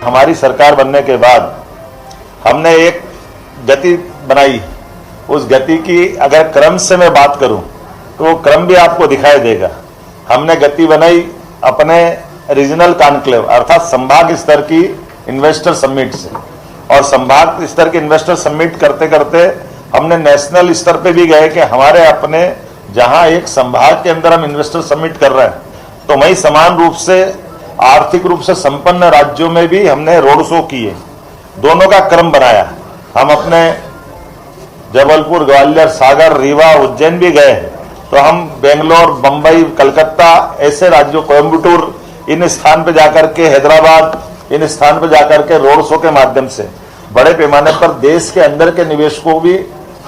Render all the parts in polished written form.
हमारी सरकार बनने के बाद हमने एक गति बनाई। उस गति की अगर क्रम से मैं बात करूं तो वो क्रम भी आपको दिखाई देगा। हमने गति बनाई अपने रीजनल कॉन्क्लेव अर्थात संभाग स्तर की इन्वेस्टर समिट से, और संभाग स्तर के इन्वेस्टर समिट करते करते हमने नेशनल स्तर पे भी गए कि हमारे अपने जहां एक संभाग के अंदर हम इन्वेस्टर समिट कर रहे हैं तो वहीं समान रूप से आर्थिक रूप से संपन्न राज्यों में भी हमने रोड शो किए। दोनों का क्रम बनाया। हम अपने जबलपुर, ग्वालियर, सागर, रीवा, उज्जैन भी गए तो हम बेंगलोर, बंबई, कलकत्ता ऐसे राज्यों, कोयम्बटूर, इन स्थान पर जाकर के, हैदराबाद, इन स्थान पर जाकर के रोड शो के माध्यम से बड़े पैमाने पर देश के अंदर के निवेशकों को भी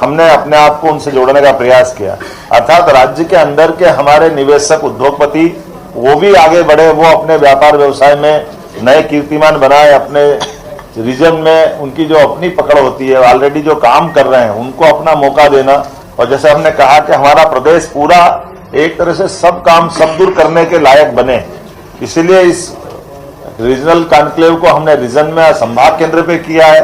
हमने अपने आप को उनसे जोड़ने का प्रयास किया। अर्थात राज्य के अंदर के हमारे निवेशक, उद्योगपति वो भी आगे बढ़े, वो अपने व्यापार व्यवसाय में नए कीर्तिमान बनाए, अपने रीजन में उनकी जो अपनी पकड़ होती है, ऑलरेडी जो काम कर रहे हैं उनको अपना मौका देना। और जैसे हमने कहा कि हमारा प्रदेश पूरा एक तरह से सब काम सब दूर करने के लायक बने, इसीलिए इस रीजनल कॉन्क्लेव को हमने रीजन में संभाग केंद्र पे किया है।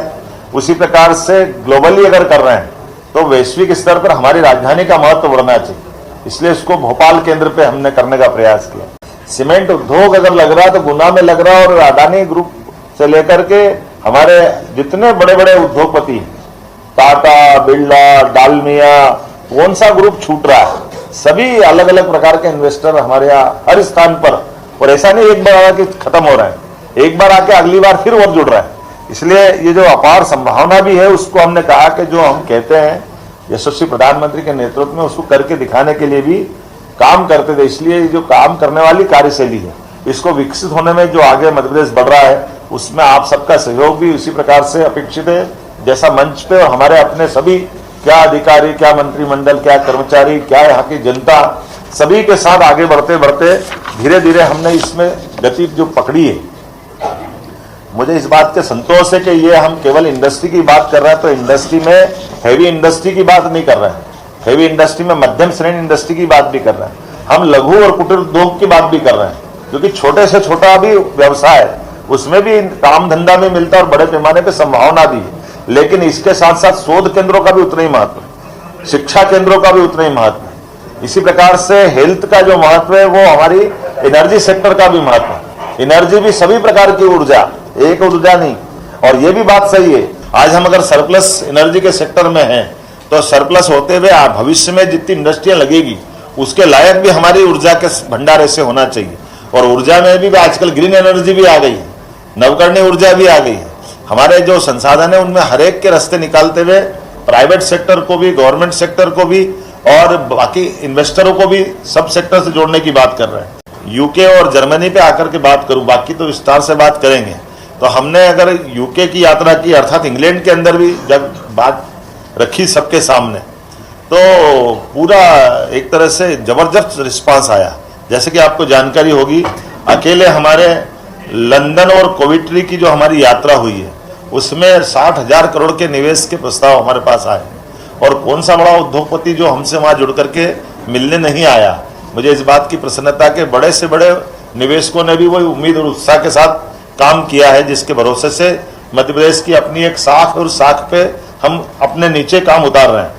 उसी प्रकार से ग्लोबली अगर कर रहे हैं तो वैश्विक स्तर पर हमारी राजधानी का महत्व बढ़ना चाहिए, इसलिए इसको भोपाल केंद्र पे हमने करने का प्रयास किया। सीमेंट उद्योग अगर लग रहा है तो गुना में लग रहा है, और अडानी ग्रुप से लेकर के हमारे जितने बड़े बड़े उद्योगपति, टाटा, बिरला, डालमिया, कौन सा ग्रुप छूट रहा है, सभी अलग अलग प्रकार के इन्वेस्टर हमारे यहाँ हर स्थान पर, और ऐसा नहीं एक बार आके खत्म हो रहा है, एक बार आके अगली बार फिर और जुड़ रहा है। इसलिए ये जो अपार संभावना भी है उसको हमने कहा कि जो हम कहते हैं यशस्वी प्रधानमंत्री के नेतृत्व में उसको करके दिखाने के लिए भी काम करते थे। इसलिए जो काम करने वाली कार्यशैली है इसको विकसित होने में जो आगे मध्य प्रदेश बढ़ रहा है उसमें आप सबका सहयोग भी उसी प्रकार से अपेक्षित है। जैसा मंच पे और हमारे अपने सभी क्या अधिकारी, क्या मंत्रिमंडल, क्या कर्मचारी, क्या यहाँ की जनता, सभी के साथ आगे बढ़ते बढ़ते धीरे धीरे हमने इसमें गति जो पकड़ी है। मुझे इस बात के संतोष है कि ये हम केवल इंडस्ट्री की बात कर रहे हैं तो इंडस्ट्री में हैवी इंडस्ट्री की बात नहीं कर रहे हैं, हैवी इंडस्ट्री में मध्यम श्रेणी इंडस्ट्री की बात भी कर रहे हैं, हम लघु और कुटीर उद्योग की बात भी कर रहे हैं, क्योंकि छोटे से छोटा भी व्यवसाय है उसमें भी काम धंधा में मिलता है और बड़े पैमाने पर संभावना भी है। लेकिन इसके साथ साथ शोध केंद्रों का भी उतना ही महत्व है, शिक्षा केंद्रों का भी उतना ही महत्व है। इसी प्रकार से हेल्थ का जो महत्व है वो हमारी एनर्जी सेक्टर का भी महत्व है। एनर्जी भी सभी प्रकार की ऊर्जा, एक ऊर्जा नहीं। और ये भी बात सही है, आज हम अगर सरप्लस एनर्जी के सेक्टर में हैं तो सरप्लस होते हुए भविष्य में जितनी इंडस्ट्रियां लगेगी उसके लायक भी हमारी ऊर्जा के भंडार ऐसे होना चाहिए। और ऊर्जा में भी आजकल ग्रीन एनर्जी भी आ गई है, नवकरणीय ऊर्जा भी आ गई है। हमारे जो संसाधन है उनमें हर एक के रास्ते निकालते हुए प्राइवेट सेक्टर को भी, गवर्नमेंट सेक्टर को भी और बाकी इन्वेस्टरों को भी सब सेक्टर से जोड़ने की बात कर रहे हैं। यूके और जर्मनी पे आकर के बात करूं, बाकी तो विस्तार से बात करेंगे। तो हमने अगर यूके की यात्रा की अर्थात इंग्लैंड के अंदर भी जब बात रखी सबके सामने तो पूरा एक तरह से जबरदस्त रिस्पांस आया। जैसे कि आपको जानकारी होगी, अकेले हमारे लंदन और कोविट्री की जो हमारी यात्रा हुई है उसमें 60,000 करोड़ के निवेश के प्रस्ताव हमारे पास आए, और कौन सा बड़ा उद्योगपति जो हमसे वहां जुड़ करके मिलने नहीं आया। मुझे इस बात की प्रसन्नता के बड़े से बड़े निवेशकों ने भी वही उम्मीद और उत्साह के साथ काम किया है, जिसके भरोसे से मध्य प्रदेश की अपनी एक शाख और शाख पे हम अपने नीचे काम उतार रहे हैं।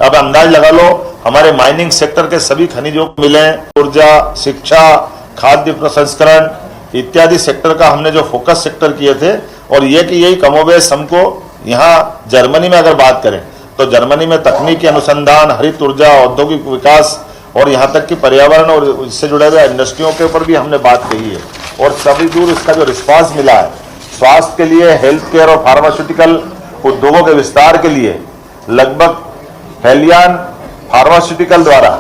अब अंदाज लगा लो, हमारे माइनिंग सेक्टर के सभी खनिजों को मिले, ऊर्जा, शिक्षा, खाद्य प्रसंस्करण इत्यादि सेक्टर का हमने जो फोकस सेक्टर किए थे, और ये कि यही कमोबेश हमको यहाँ जर्मनी में अगर बात करें तो जर्मनी में तकनीकी अनुसंधान, हरित ऊर्जा, औद्योगिक विकास और यहाँ तक कि पर्यावरण और इससे जुड़े हुए इंडस्ट्रियों के ऊपर भी हमने बात कही है। और सभी दूर इसका जो रिस्पांस मिला है, स्वास्थ्य के लिए, हेल्थ केयर और फार्मास्यूटिकल उद्योगों के विस्तार के लिए लगभग हेलियान फार्मास्यूटिकल द्वारा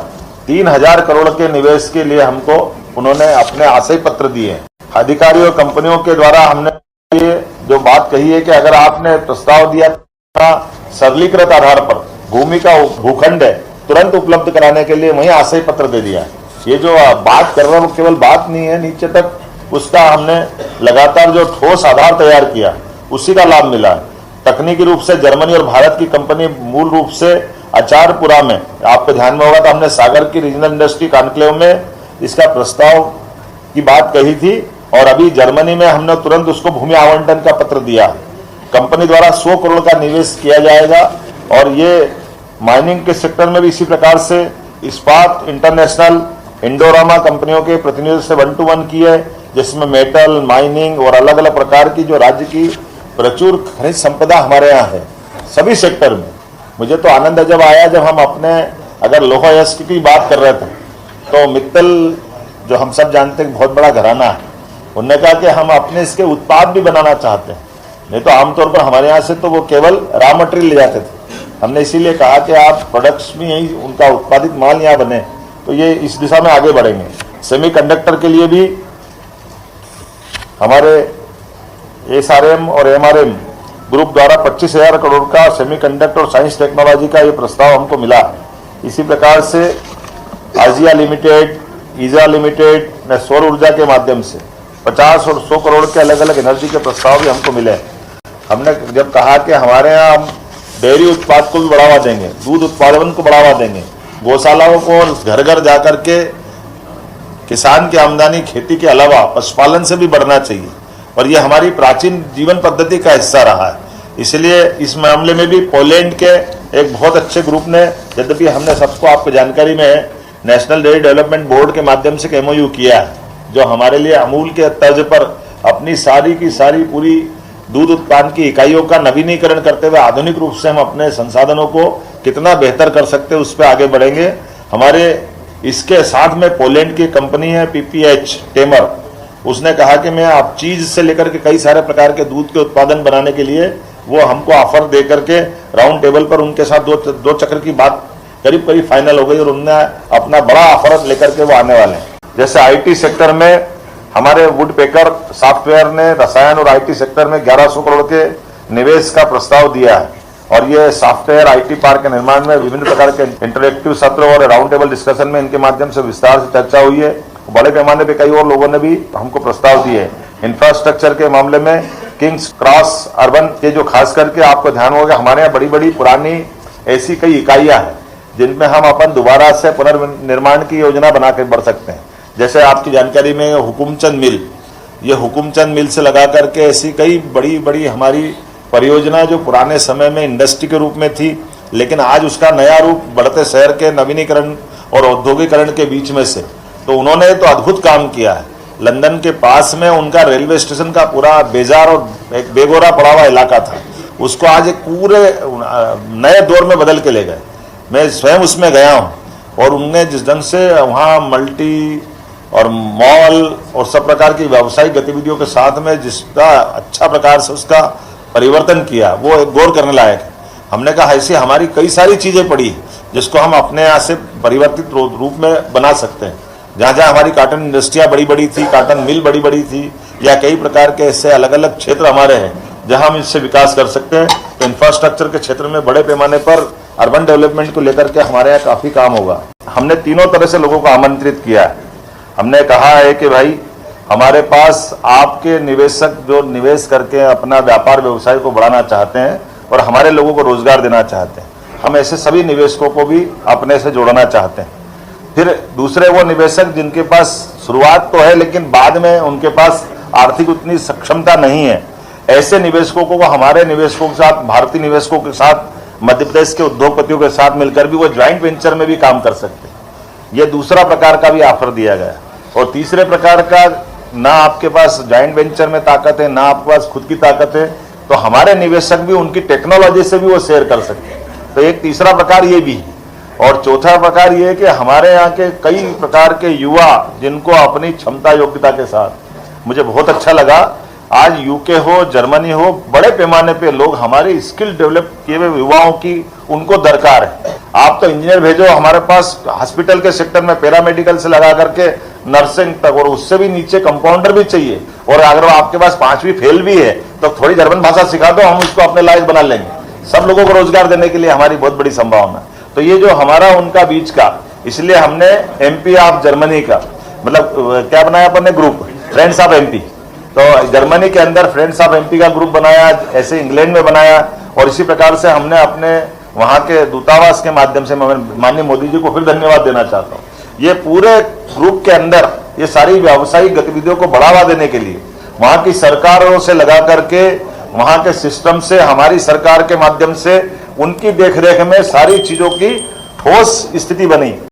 3,000 करोड़ के निवेश के लिए हमको उन्होंने अपने आशय पत्र दिए। अधिकारियों कंपनियों के द्वारा हमने ये जो बात कही है कि अगर आपने प्रस्ताव दिया सरलीकृत आधार पर भूमि का भूखंड है तुरंत उपलब्ध कराने के लिए वही आशय पत्र दे दिया। ये जो बात कर रहा है वो केवल बात नहीं है, नीचे तक उसका हमने लगातार जो ठोस आधार तैयार किया उसी का लाभ मिला है। तकनीकी रूप से जर्मनी और भारत की कंपनी मूल रूप से आचारपुरा में, आपके ध्यान में होगा तो हमने सागर की रीजनल इंडस्ट्री कॉन्क्लेव में इसका प्रस्ताव की बात कही थी, और अभी जर्मनी में हमने तुरंत उसको भूमि आवंटन का पत्र दिया। कंपनी द्वारा 100 करोड़ का निवेश किया जाएगा और ये माइनिंग के सेक्टर में भी इसी प्रकार से इस्पात इंटरनेशनल इंडोरामा कंपनियों के प्रतिनिधियों से 1-to-1 की है, जिसमें मेटल, माइनिंग और अलग अलग प्रकार की जो राज्य की प्रचुर खनिज संपदा हमारे यहाँ है सभी सेक्टर में। मुझे तो आनंद जब आया जब हम अपने अगर लोहा यस्क की बात कर रहे थे तो मित्तल जो हम सब जानते हैं बहुत बड़ा घराना है, उन्होंने कहा कि हम अपने इसके उत्पाद भी बनाना चाहते हैं। नहीं तो आमतौर पर हमारे यहाँ से तो वो केवल रॉ मटेरियल ले जाते थे। हमने इसीलिए कहा कि आप प्रोडक्ट्स भी यहीं उनका उत्पादित माल यहाँ बने, तो ये इस दिशा में आगे बढ़ेंगे। सेमीकंडक्टर के लिए भी हमारे SRM और MRM ग्रुप द्वारा 25,000 करोड़ का सेमीकंडक्टर और साइंस टेक्नोलॉजी का ये प्रस्ताव हमको मिला। इसी प्रकार से आजिया लिमिटेड, ईजा लिमिटेड ने सौर ऊर्जा के माध्यम से 50 और 100 करोड़ के अलग अलग एनर्जी के प्रस्ताव भी हमको मिले। हमने जब कहा कि हमारे यहाँ हम डेयरी उत्पाद को भी बढ़ावा देंगे, दूध उत्पादन को बढ़ावा देंगे, गौशालाओं को घर घर जाकर के किसान की आमदनी खेती के अलावा पशुपालन से भी बढ़ना चाहिए और ये हमारी प्राचीन जीवन पद्धति का हिस्सा रहा है। इसलिए इस मामले में भी पोलैंड के एक बहुत अच्छे ग्रुप ने, यद्यपि हमने सबको आपको जानकारी में है, नेशनल डेयरी डेवलपमेंट बोर्ड के माध्यम से MOU किया है, जो हमारे लिए अमूल के तर्ज पर अपनी सारी की सारी पूरी दूध उत्पादन की इकाइयों का नवीनीकरण करते हुए आधुनिक रूप से हम अपने संसाधनों को कितना बेहतर कर सकते हैं उस पर आगे बढ़ेंगे। हमारे इसके साथ में पोलैंड की कंपनी है PPH टेमर, उसने कहा कि मैं आप चीज से लेकर के कई सारे प्रकार के दूध के उत्पादन बनाने के लिए वो हमको ऑफर दे करके राउंड टेबल पर उनके साथ दो चक्र की बात करीब करीब फाइनल हो गई और उनने अपना बड़ा ऑफर लेकर के वो आने वाले हैं। जैसे IT सेक्टर में हमारे वुडपेकर सॉफ्टवेयर ने रसायन और IT सेक्टर में 1100 करोड़ के निवेश का प्रस्ताव दिया है और ये सॉफ्टवेयर IT पार्क के निर्माण में विभिन्न प्रकार के इंटरेक्टिव सत्र और राउंड टेबल डिस्कशन में इनके माध्यम से विस्तार से चर्चा हुई है। बड़े पैमाने पे कई और लोगों ने भी हमको प्रस्ताव दिए। इंफ्रास्ट्रक्चर के मामले में किंग्स क्रॉस अर्बन के जो खास करके आपको ध्यान होगा, हमारे यहाँ बड़ी बड़ी पुरानी ऐसी कई इकाइयाँ हैं जिनमें हम अपन दोबारा से पुनर्निर्माण की योजना बना कर बढ़ सकते हैं। जैसे आपकी जानकारी में हुकुमचंद मिल, ये हुकुमचंद मिल से लगा करके ऐसी कई बड़ी बड़ी हमारी परियोजना जो पुराने समय में इंडस्ट्री के रूप में थी, लेकिन आज उसका नया रूप बढ़ते शहर के नवीनीकरण और औद्योगिकरण के बीच में से, तो उन्होंने तो अद्भुत काम किया है। लंदन के पास में उनका रेलवे स्टेशन का पूरा बेजार और एक बेगोरा पड़ा हुआ इलाका था, उसको आज एक पूरे नए दौर में बदल के ले गए। मैं स्वयं उसमें गया हूँ और उनने जिस ढंग से वहाँ मल्टी और मॉल और सब प्रकार की व्यावसायिक गतिविधियों के साथ में जिसका अच्छा प्रकार से उसका परिवर्तन किया, वो एक गौर करने लायक है। हमने कहा ऐसी हमारी कई सारी चीज़ें पड़ी जिसको हम अपने यहाँ से परिवर्तित रूप में बना सकते हैं। जहाँ जहाँ हमारी कॉटन इंडस्ट्रियाँ बड़ी बड़ी थी, कॉटन मिल बड़ी बड़ी थी, या कई प्रकार के ऐसे अलग अलग क्षेत्र हमारे हैं जहाँ हम इससे विकास कर सकते हैं। तो इंफ्रास्ट्रक्चर के क्षेत्र में बड़े पैमाने पर अर्बन डेवलपमेंट को लेकर के हमारे यहाँ काफ़ी काम होगा। हमने तीनों तरह से लोगों को आमंत्रित किया है। हमने कहा है कि भाई हमारे पास आपके निवेशक जो निवेश करके अपना व्यापार व्यवसाय को बढ़ाना चाहते हैं और हमारे लोगों को रोजगार देना चाहते हैं, हम ऐसे सभी निवेशकों को भी अपने से जोड़ना चाहते हैं। फिर दूसरे वो निवेशक जिनके पास शुरुआत तो है लेकिन बाद में उनके पास आर्थिक उतनी सक्षमता नहीं है, ऐसे निवेशकों को हमारे निवेशकों के साथ, भारतीय निवेशकों के साथ, मध्य प्रदेश के उद्योगपतियों के साथ मिलकर भी वो ज्वाइंट वेंचर में भी काम कर सकते हैं। ये दूसरा प्रकार का भी ऑफर दिया गया। और तीसरे प्रकार का, ना आपके पास ज्वाइंट वेंचर में ताकत है, ना आपके पास खुद की ताकत है, तो हमारे निवेशक भी उनकी टेक्नोलॉजी से भी वो शेयर कर सकते हैं। तो एक तीसरा प्रकार ये भी है। और चौथा प्रकार ये है कि हमारे यहाँ के कई प्रकार के युवा जिनको अपनी क्षमता योग्यता के साथ, मुझे बहुत अच्छा लगा, आज यूके हो, जर्मनी हो, बड़े पैमाने पे लोग हमारे स्किल डेवलप किए हुए युवाओं की उनको दरकार है। आप तो इंजीनियर भेजो, हमारे पास हॉस्पिटल के सेक्टर में पैरामेडिकल से लगा करके नर्सिंग तक, और उससे भी नीचे कंपाउंडर भी चाहिए। और अगर आपके पास 5वीं फेल भी है तो थोड़ी जर्मन भाषा सिखा दो, हम उसको अपने लायक बना लेंगे। सब लोगों को रोजगार देने के लिए हमारी बहुत बड़ी संभावना। तो ये जो हमारा उनका बीच का, इसलिए हमने MP ऑफ जर्मनी का मतलब क्या बनाया अपन ने, ग्रुप फ्रेंड्स ऑफ MP। तो जर्मनी के अंदर फ्रेंड्स ऑफ MP का ग्रुप बनाया, ऐसे इंग्लैंड में बनाया, और इसी प्रकार से हमने अपने वहाँ के दूतावास के माध्यम से मैं माननीय मोदी जी को फिर धन्यवाद देना चाहता हूँ। ये पूरे ग्रुप के अंदर ये सारी व्यावसायिक गतिविधियों को बढ़ावा देने के लिए वहां की सरकारों से लगा करके, वहां के सिस्टम से, हमारी सरकार के माध्यम से उनकी देखरेख में सारी चीजों की ठोस स्थिति बनी।